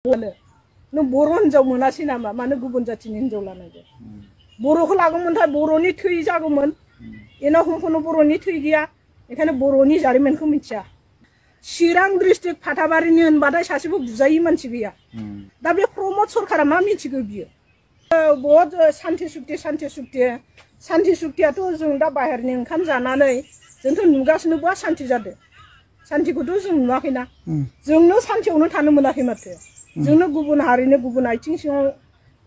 नों बर' हिनजाव मोनासै नामा मानो गुबुन जाथिनि हिनजाव लानांगौ बर'खौ लागौमोनथाय बर'नि थै जागौमोन एना हमखौनो बर'नि थै गैया बेखायनो बर'नि जारिमिनखौ मिथिया चिरां डिस्ट्रिक्ट फाथाबारिनि होनबाथाय सासेबो बुजायै मानसि गैया दा बे प्रमद सरकारा मा मिथिगौ बियो बहुत सान्ति सुक्तियाथ' जों दा बाहेरनि ओंखाम जानानै जोंथ' नुगासिनो बहा सान्ति जादों सान्तिखौथ' जों नुवाखैना जोंनो सान्तियावनो थानो मोनाखै माथो जोंनो गुबुन हारिनो गुबुन आथिं सिङाव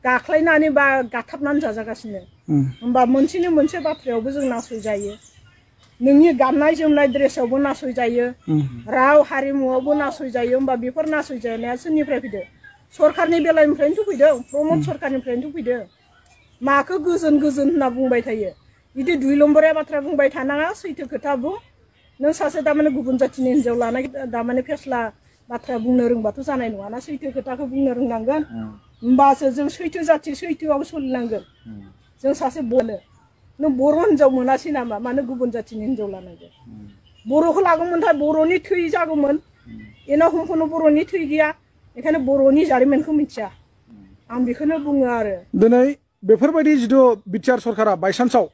गाख्लायनानै बा गाथाबनानै जाजागासिनो होमबा मोनसेनि मोनसे बाथ्रायावबो जों नासयजायो नोंनि गाननाय जोमनाय ड्रेसावबो नासयजायो राव हारिमुआवबो नासयजायो होमबा बेफोर नासयजानाया सोरनिफ्राय फैदों सरकारनि बेलानिफ्रायनोथ' फैदों प्रमद सरकारनिफ्रायनोथ' फैदों माखौ गोजोन गोजोन होनना बुंबाय थायो बिदि दुइ नम्बरिया बाथ्रा बुंबाय थानाङा सैथो खोथा बुं नों सासे दामाने गुबुन जाथिनि हिनजाव लानाय दामाने फेस्ला बाथ्रा बुंनो रोंबाथ' जानाय नङाना सैथो खोथाखौ बुंनो रोंनांगोन होमबासो जों सैथो जाथि सैथोआव सोलिनांगोन जों सासे नों बर' हिनजाव मोनासै नामा मानो गुबुन जाथिनि हिनजाव लानांगौ बर'खौ लागौमोनथाय बर'नि थै जागौमोन एना हमखौनो बर'नि थै गैया बेखायनो बर'नि जारिमिनखौ मिथिया आं बेखौनो बुङो आरो दिनै बेफोरबायदि जिथु बिटिआर सरकारा बायसान्सआव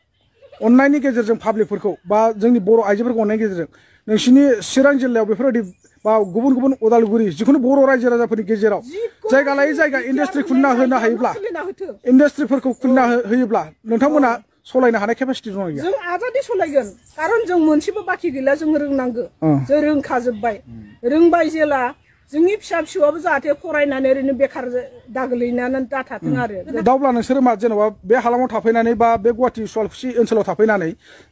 अननायनि गेजेरजों पाब्लिकफोरखौ बा जोंनि बर' आइजोफोरखौ अननायनि गेजेरजों नोंसिनि चिरां जिल्लायाव बेफोरबायदि बा गुबुन गुबुन उदालगुरि जिखुनु बर' रायजो राजाफोरनि गेजेराव जायगा लायै जायगा इन्डास्ट्रि खुलिना होनो हायोब्ला इन्डास्ट्रिफोरखौ खुलिना होयोब्ला नोंथांमोना सलायनो हानाय केपासिटि दं गैया जों आजादि सलायगोन कारन जों मोनसेबो बाखि गैला जों रोंनांगौ जों रोंखाजोब्बाय रोंबाय जेला जोंनि फिसा फिसौआबो जाहाथे फरायनानै ओरैनो बेखार दागोलैनानै दाथाथों आरो दावब्ला नोंसोरो मा जेनेबा बे हालामाव थाफैनानै बा बे गुवाहाटी सुवालकुसि ओनसोलाव थाफैनानै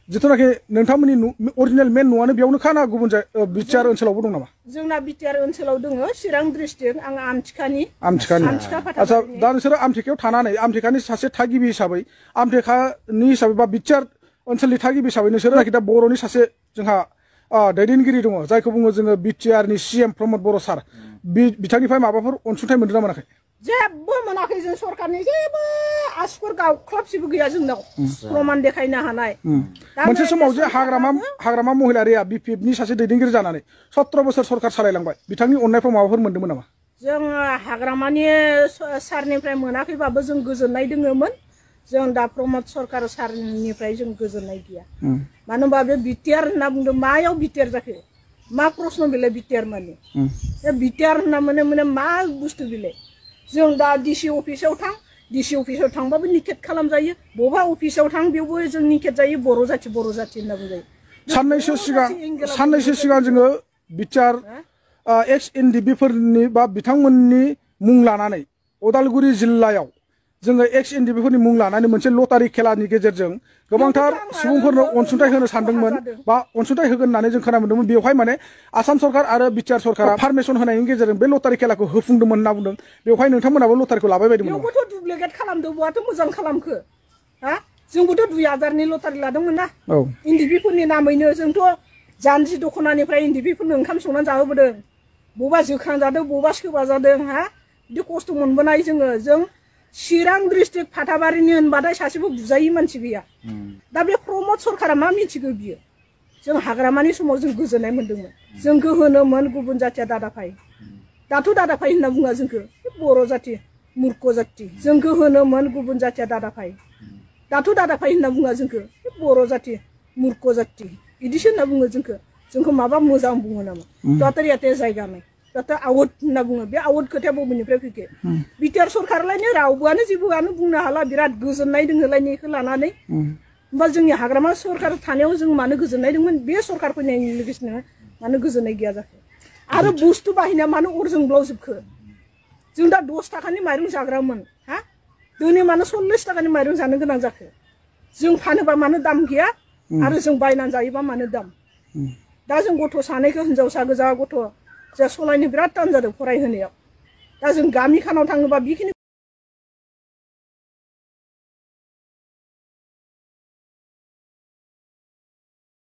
जिथुनाखि नोंथांमोननि अरिजिनेल मेन न'आनो बेयावनो खाना गुबुन बिटिआर ओनसोलावबो दं नामा जोंना बिटिआर ओनसोलाव दङ चिरां डिस्ट्रिक्ट आं आमथिखानि आच्छा दा नोंसोरो आमथेखायाव थानानै आमथेखानि सासे थागिबि हिसाबै आमथेखानि हिसाबै बा बिटिआर ओनसोलनि थागिबि हिसाबै नोंसोरो दा बर'नि सासे जोंहा दैदेनगिरि दङ जायखौ बुङो जोङो बिटिआरनि सीएम प्रमद बर' सार बिथांनिफ्राय माबाफोर अनसुंथाइ मोनदों ना मोनाखै जेबो मोनाखै जों सरकारनि जेबो आसिफोर गावख्लाबसेबो गैया जोंनाव प्रमाण देखायनो हानाय मोनसे समाव जे हाग्रामा महिलारिया बिपिएफनि सासे दैदेनगिरि जानानै 17 बोसोर सरकार सालायलांबाय बिथांनि अननायफ्राव माबाफोर मोनदोंमोन नामा जों हाग्रामानि सारनिफ्राय मोनाखैबाबो जों गोजोननाय दङमोन जों दा प्रमद सरकार सारनिफ्राय जों गोजोननाय गैया मानो होनबा बे बिटिआर होनना बुंदों मायाव बिटिआर जाखो मा प्रश्न बेलाय बिटिआर माने बिटिआर होनना माने मा बुस्थु बेलाय जों दा डिसि अफिसाव थां डिसि अफिसाव थांबाबो निकेट खालामजायो बबेबा अफिसाव थां बेयावबो जों निकेट जायो बर' जाथि होनना बुंजायो साननैसो सिगां जोङो बिटिआर एक्स एनडिबिफोरनि बा बिथांमोननि मुं लानानै उदालगुरि जिल्लायाव जोङो एक्स एनडिबिफोरनि मुं लानानै मोनसे लटारि खेलानि गेजेरजों गोबांथार सुबुंफोरनो अनसुंथाइ होनो सानदोंमोन बा अनसुंथाइ होगोन होननानै जों खोनानो मोनदोंमोन बेवहाय माने आसाम सरकार आरो बिटिआर सरकारा पारमिसन होनायनि गेजेरजों बे लटारि खेलाखौ होफुंदोंमोन होनना बुंदों बेवहाय नोंथांमोनाबो लटारिखौ लाबाय बायदोंमोन बेवबोथ' डुप्लिकेट खालामदों बहाथ' मोजां खालामखो हा जोंबोथ' 2000नि लटारि लादोंमोन ना एनडिबिफोरनि नामैनो जोंथ' जानजि दख'नानिफ्राय एनडिबिफोरनो ओंखाम संनानै जाहोबोदों बबेबा जोख्रांजादों बबेबा सोबाजादों हा बिदि खस्थ' मोनबोनाय जों चिरां डिस्ट्रिक्ट फाथाबारिनि होनबाथाय सासेबो बुजायै मानसि गैया दा बे प्रमद सरकारा मा मिथिगौ बियो जों हाग्रामानि समाव जों गोजोननाय मोन्दोंमोन जोंखौ होनोमोन गुबुन जाथिया दादाफाय दाथ' दादाफाय होनना बुङा जोंखौ बर' जाथि मुर्ख जाथि जोंखौ होनोमोन गुबुन जाथिया दादाफाय दाथ' दादाफाय होनना बुङा जोंखौ बर' जाथि मुर्ख जाथि बिदिसो होनना बुङो जोंखौ माबा मोजां बुङो नामा दाथ' याते जायगा नाय दाथ' आवट होनना बुङो बे आवट खोथाया बबेनिफ्राय फैखो बिटिआर सरकारलायनो रावबोआनो जेबोआनो बुंनो हाला बिराद गोजोननाय दोङोलायनो बेखौ लानानै होमबा जोंनि हाग्रामा सरकार थानायाव जों मानो गोजोननाय दंमोन बे सरकार फैनायनि लोगोसेनो मानो गोजोननाय गैया जाखो आरो बुस्थु बाहायनाया मानो अर जोंब्लावजोबखो जों दा 10 थाखानि माइरं जाग्रामोन हा दिनै मानो 40 थाखानि माइरं जानो गोनां जाखो जों फानोबा मानो दाम गैया आरो जों बायनानै जायोबा मानो दाम दा जों गथ' सानैखौ हिनजावसा गोजा गथ' जों सलायनो बिराद टान जादों फरायहोनायाव दा जों गामि खानाव थाङोबा बेखिनि